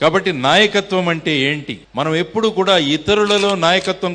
కాబట్టి నాయకత్వం అంటే ఏంటి? మనం ఎప్పుడు కూడా ఇతరులలో నాయకత్వం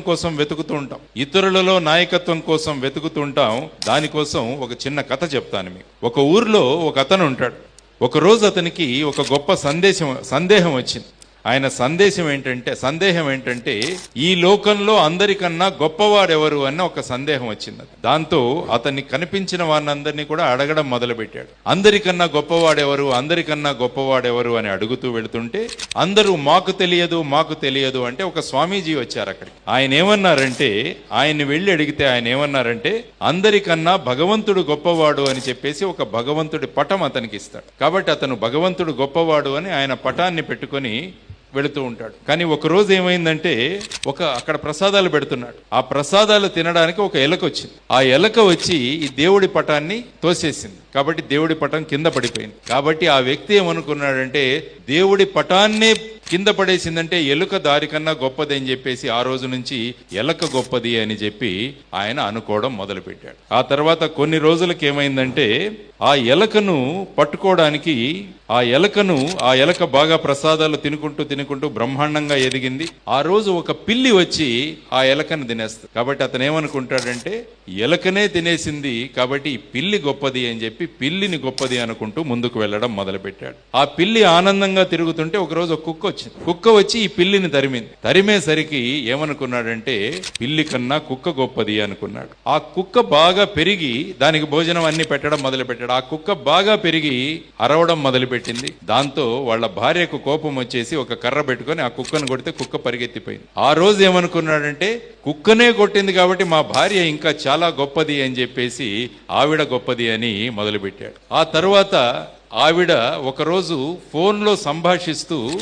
కోసం వెతుకుతూ ఉంటాం. దానికోసం ఒక చిన్న కథ చెప్తాను మీకు. ఒక ఊర్లో ఒక అతను ఉంటాడు. ఒక రోజు అతనికి ఒక గొప్ప సందేహం వచ్చింది. ఆయన సందేహం ఏంటంటే ఈ లోకంలో అందరికన్నా గొప్పవాడెవరు అన్న ఒక సందేహం వచ్చింది. దాంతో అతన్ని కనిపించిన వారినందరినీ కూడా అడగడం మొదలుపెట్టాడు. అందరికన్నా గొప్పవాడెవరు అని అడుగుతూ వెళుతుంటే అందరూ మాకు తెలియదు అంటే ఒక స్వామీజీ వచ్చారు అక్కడికి. ఆయన్ని వెళ్ళి అడిగితే ఆయన ఏమన్నారంటే అందరికన్నా భగవంతుడు గొప్పవాడు అని చెప్పేసి ఒక భగవంతుడి పటం అతనికి ఇస్తాడు. కాబట్టి అతను భగవంతుడు గొప్పవాడు అని ఆయన పటాన్ని పెట్టుకొని వెళుతూ ఉంటాడు. కానీ ఒక రోజు ఏమైందంటే అక్కడ ప్రసాదాలు పెడుతున్నాడు. ఆ ప్రసాదాలు తినడానికి ఒక ఎలక వచ్చింది. ఆ ఎలక వచ్చి ఈ దేవుడి పటాన్ని తోసేసింది. కాబట్టి దేవుడి పటం కింద పడిపోయింది. కాబట్టి ఆ వ్యక్తి ఏమనుకున్నాడంటే దేవుడి పటాన్నే కింద పడేసిందంటే ఎలుక దారి కన్నా గొప్పది అని చెప్పేసి ఆ రోజు నుంచి ఎలక గొప్పది అని చెప్పి ఆయన అనుకోవడం మొదలుపెట్టాడు. ఆ తర్వాత కొన్ని రోజులకి ఏమైందంటే ఆ ఎలకను పట్టుకోవడానికి ఆ ఎలక బాగా ప్రసాదాలు తినుకుంటూ బ్రహ్మాండంగా ఎదిగింది. ఆ రోజు ఒక పిల్లి వచ్చి ఆ ఎలకను తినేస్తుంది. కాబట్టి అతను ఏమనుకుంటాడంటే ఎలకనే తినేసింది కాబట్టి ఈ పిల్లి గొప్పది అని చెప్పి పిల్లిని గొప్పది అనుకుంటూ ముందుకు వెళ్ళడం మొదలుపెట్టాడు. ఆ పిల్లి ఆనందంగా తిరుగుతుంటే ఒకరోజు ఒక కుక్క వచ్చి ఈ పిల్లిని తరిమేసరికి ఏమనుకున్నాడంటే పిల్లి కన్నా కుక్క గొప్పది అనుకున్నాడు. ఆ కుక్క బాగా పెరిగి దానికి భోజనం అన్ని పెట్టడం మొదలుపెట్టాడు. ఆ కుక్క బాగా పెరిగి అరవడం మొదలుపెట్టింది. దాంతో వాళ్ళ భార్యకు కోపం వచ్చేసి ఒక కర్ర పెట్టుకొని ఆ కుక్కను కొడితే కుక్క పరిగెత్తిపోయింది. ఆ రోజు ఏమనుకున్నాడంటే కుక్కనే కొట్టింది కాబట్టి మా భార్య ఇంకా చాలా గొప్పది అని చెప్పేసి ఆవిడ గొప్పది అని మొదలుపెట్టాడు. ఆ తరువాత ఆవిడ ఒకరోజు ఫోన్లో సంభాషిస్తూ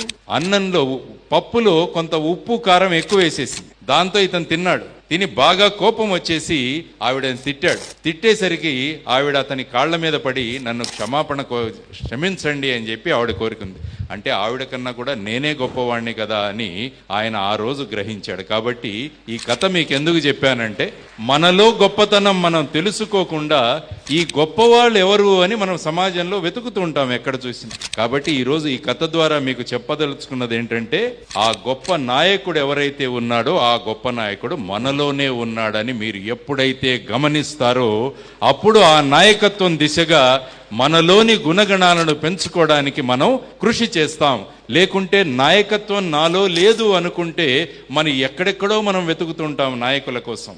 పప్పులో కొంత ఉప్పు కారం ఎక్కువ వేసేసింది. దాంతో ఇతను తిన్నాడు. తిని బాగా కోపం వచ్చేసి ఆవిడని తిట్టేసరికి ఆవిడ అతని కాళ్ల మీద పడి నన్ను క్షమించండి అని చెప్పి ఆవిడ కోరుకుంది. అంటే ఆవిడ కన్నా కూడా నేనే గొప్పవాణ్ణి కదా అని ఆయన ఆ రోజు గ్రహించాడు. కాబట్టి ఈ కథ మీకు ఎందుకు చెప్పానంటే మనలో గొప్పతనం మనం తెలుసుకోకుండా ఈ గొప్పవాళ్ళు ఎవరు అని మనం సమాజంలో వెతుకుతూ ఉంటాం ఎక్కడ చూసినా. కాబట్టి ఈరోజు ఈ కథ ద్వారా మీకు చెప్పదలుచుకున్నది ఏంటంటే ఆ గొప్ప నాయకుడు ఎవరైతే ఉన్నాడో ఆ గొప్ప నాయకుడు మనలోనే ఉన్నాడని మీరు ఎప్పుడైతే గమనిస్తారో అప్పుడు ఆ నాయకత్వం దిశగా మనలోని గుణగణాలను పెంచుకోవడానికి మనం కృషి చేస్తాం. లేకుంటే నాయకత్వం నాలో లేదు అనుకుంటే ఎక్కడెక్కడో మనం వెతుకుతుంటాం నాయకుల కోసం.